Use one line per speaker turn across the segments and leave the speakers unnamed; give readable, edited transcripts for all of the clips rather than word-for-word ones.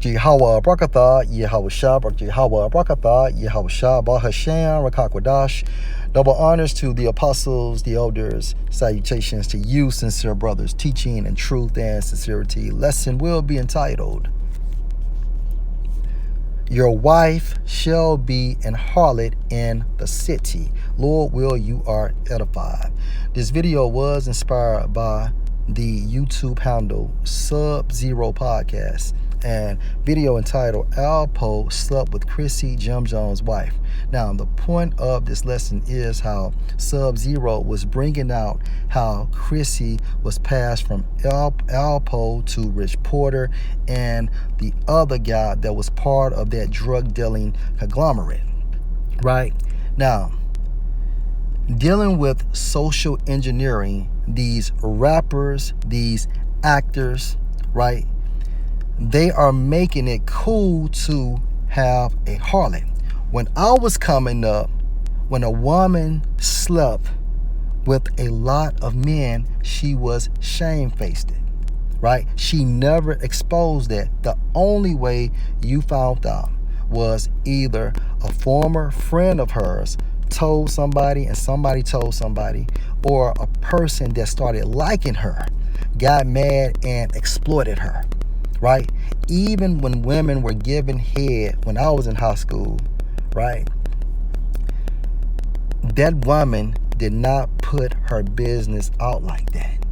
Yahweh Brakatha, Yahweh Shah, Yahweh Brakatha, Yahweh Shah, Bahasham, Rakakwadash. Double honors to the apostles, the elders. Salutations to you, sincere brothers, teaching in truth and sincerity. Lesson will be entitled, Your wife shall be an harlot in the city. Lord will you are edified. This video was inspired by the YouTube handle Sub-Zero Podcast and video entitled Alpo Slept with Chrissy Jim Jones' wife. Now, the point of this lesson is how Sub-Zero was bringing out how Chrissy was passed from Alpo to Rich Porter and the other guy that was part of that drug dealing conglomerate. Right? Now, dealing with social engineering, these rappers, these actors, right? They are making it cool to have a harlot. When I was coming up, when a woman slept with a lot of men, she was shamefaced, right? She never exposed that. The only way you found out was either a former friend of hers told somebody and somebody told somebody, or a person that started liking her got mad and exploited her, right? Even when women were given head when I was in high school, right? That woman did not put her business out like that.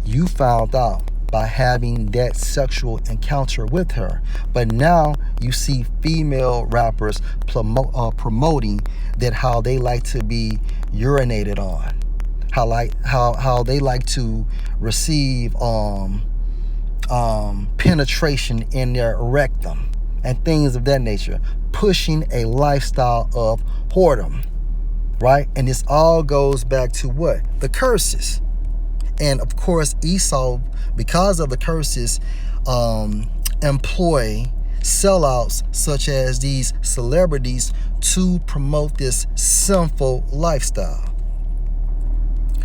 You found out by having that sexual encounter with her. But now you see female rappers promoting that how they like to be urinated on, how they like to receive penetration in their rectum and things of that nature, pushing a lifestyle of whoredom, right? And this all goes back to what? The curses. And of course, Esau, because of the curses, employ sellouts such as these celebrities to promote this sinful lifestyle.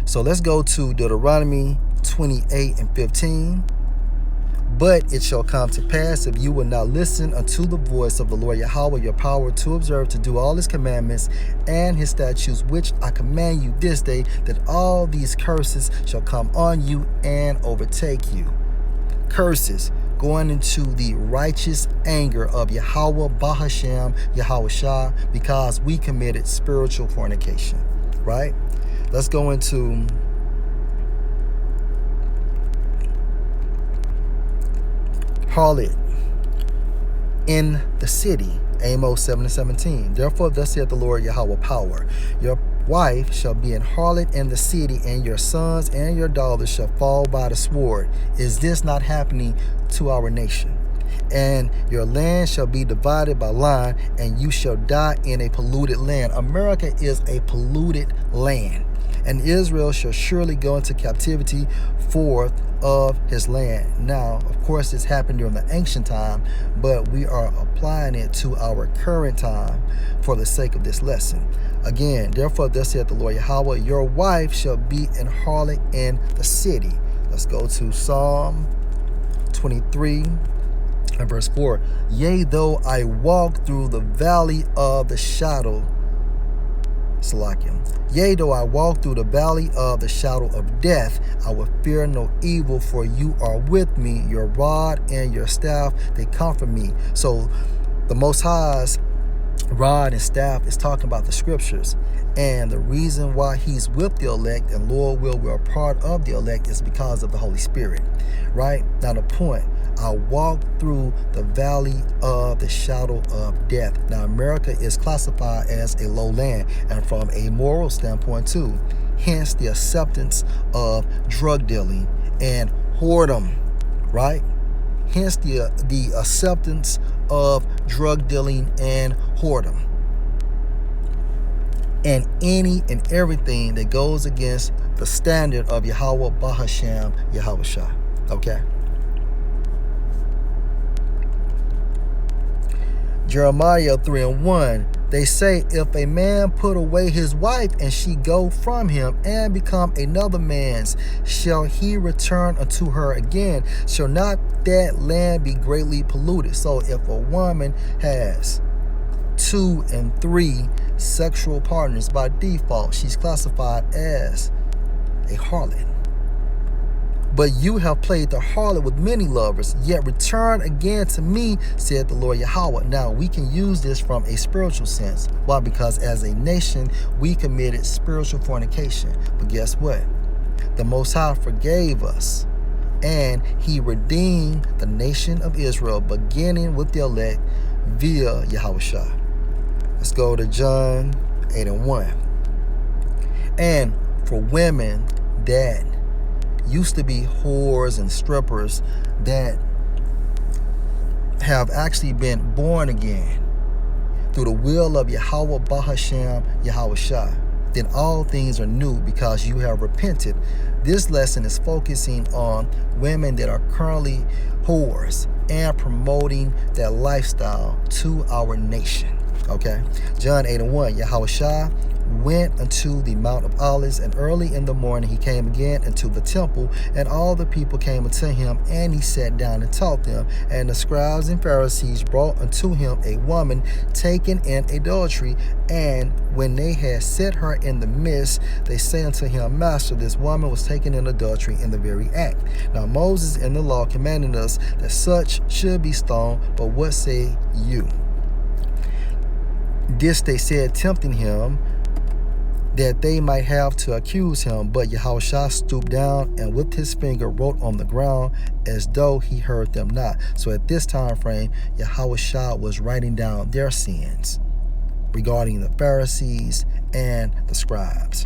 So let's go to Deuteronomy 28:15. But it shall come to pass, if you will not listen unto the voice of the Lord Yahweh, your power to observe, to do all his commandments and his statutes, which I command you this day, that all these curses shall come on you and overtake you. Curses going into the righteous anger of Yahweh Bahasham, Yahweh Shah, because we committed spiritual fornication, right? Let's go into harlot in the city, Amos 7:17. Therefore, thus saith the Lord Yahweh power, your wife shall be an harlot in the city, and your sons and your daughters shall fall by the sword. Is this not happening to our nation? And your land shall be divided by line, and you shall die in a polluted land. America is a polluted land, and Israel shall surely go into captivity forth of his land. Now, of course, this happened during the ancient time, but we are applying it to our current time for the sake of this lesson. Again, therefore, thus saith the Lord Yahweh, your wife shall be an harlot in the city. Let's go to Psalm 23 and verse 4. Yea, though I walk through the valley of the shadow, Salakim. Yea, though I walk through the valley of the shadow of death, I will fear no evil, for you are with me. Your rod and your staff, they comfort me. So the Most High's rod and staff is talking about the scriptures. And the reason why he's with the elect, and Lord will, we are part of the elect, is because of the Holy Spirit. Right? Now the point, I walk through the valley of the shadow of death. Now, America is classified as a low land, and from a moral standpoint too. Hence the acceptance of drug dealing and whoredom, right? Hence the acceptance of drug dealing and whoredom. And any and everything that goes against the standard of Yahweh Bahasham, Yahweh Shah. Okay? Jeremiah 3:1. They say, if a man put away his wife and she go from him and become another man's, shall he return unto her again? Shall not that land be greatly polluted? So if a woman has 2 and 3 sexual partners, by default, she's classified as a harlot. But you have played the harlot with many lovers, yet return again to me, said the Lord Yahweh. Now, we can use this from a spiritual sense. Why? Because as a nation, we committed spiritual fornication. But guess what? The Most High forgave us, and he redeemed the nation of Israel, beginning with the elect via Yahushua. Let's go to John 8 and 1. And for women that used to be whores and strippers that have actually been born again through the will of Yahweh Bahashem Yahushua, then all things are new because you have repented. This lesson is focusing on women that are currently whores and promoting their lifestyle to our nation. Okay, John 8 and 1, Yahushua went unto the Mount of Olives, and early in the morning he came again into the temple, and all the people came unto him, and he sat down and taught them. And the scribes and Pharisees brought unto him a woman taken in adultery, and when they had set her in the midst, they say unto him, Master, this woman was taken in adultery in the very act. Now Moses in the law commanded us that such should be stoned, but what say you? This they said, tempting him, that they might have to accuse him. But Yahushua stooped down and with his finger wrote on the ground as though he heard them not. So at this time frame, Yahushua was writing down their sins regarding the Pharisees and the scribes.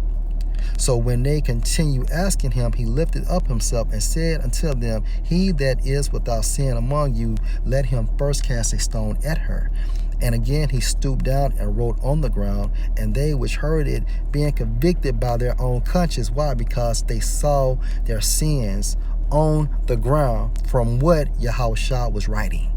So when they continued asking him, he lifted up himself and said unto them, He that is without sin among you, let him first cast a stone at her. And again he stooped down and wrote on the ground, and they which heard it, being convicted by their own conscience. Why? Because they saw their sins on the ground from what Yahushua was writing.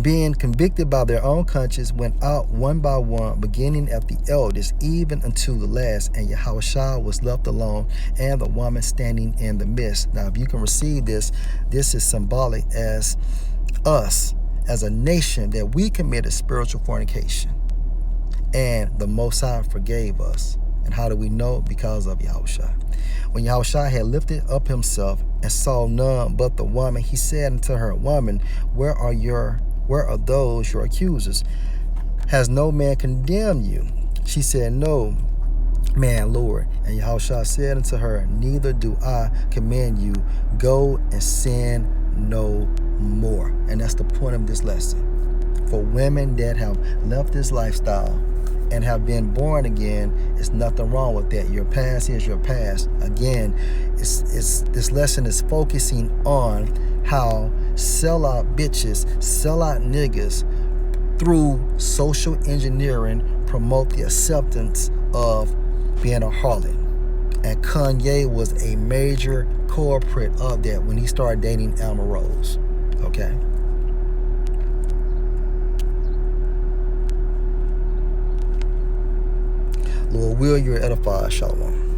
Being convicted by their own conscience, went out one by one, beginning at the eldest, even unto the last. And Yahushua was left alone, and the woman standing in the midst. Now, if you can receive this, this is symbolic as us, as a nation, that we committed spiritual fornication. And the Most High forgave us. And how do we know? Because of Yahushua. When Yahushua had lifted up himself and saw none but the woman, he said unto her, Woman, where are those your accusers? Has no man condemned you? She said, No man, Lord. And Yahushua said unto her, Neither do I command you. Go and sin no more. And that's the point of this lesson. For women that have left this lifestyle and have been born again, there's nothing wrong with that. Your past is your past. Again, this lesson is focusing on how sellout bitches, sellout niggas, through social engineering, promote the acceptance of being a harlot. And Kanye was a major culprit of that when he started dating Alma Rose. Okay? Lord, will you edify? Shalom.